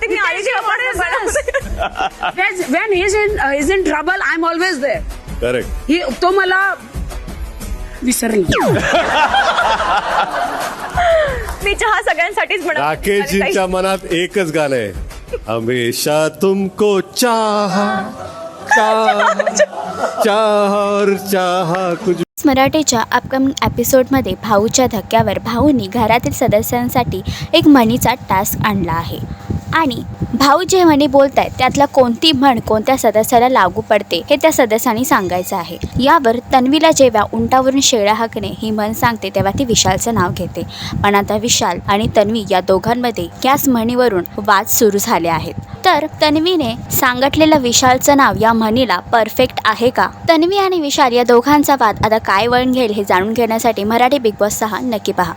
वाटतं की आईची When he's in trouble, I'm always there. Correct. तो मला विसरला. मी चहा सगळ्यांसाठीच बनवते. राकेशजींच्या मनात एकच गाणं आहे, हमेशा तुमको चाहा चाहा चाहा और चाहा कुछ. मराठीच्या अपकमिंग एपिसोडमध्ये भाऊच्या धक्क्यावर भाऊनी घरातील सदस्यांसाठी एक म्हणीचा टास्क आणला आहे आणि भाऊ जे म्हणी बोलत आहेत त्यातला कोणती म्हण कोणत्या सदस्याला लागू पडते हे त्या सदस्यांनी सांगायचं आहे. यावर तन्वीला जेव्हा उंटावरून शेळ्या हाकणे ही म्हण सांगते तेव्हा ती विशालचं नाव घेते. पण आता विशाल आणि तन्वी या दोघांमध्ये याच म्हणीवरून वाद सुरू झाले आहेत. तर तन्वीने सांगितलेलं विशालचं नाव या म्हणीला परफेक्ट आहे का? तन्वी आणि विशाल या दोघांचा वाद आता काय वळण घेईल हे जाणून घेण्यासाठी मराठी बिग बॉस 6 नक्की पहा.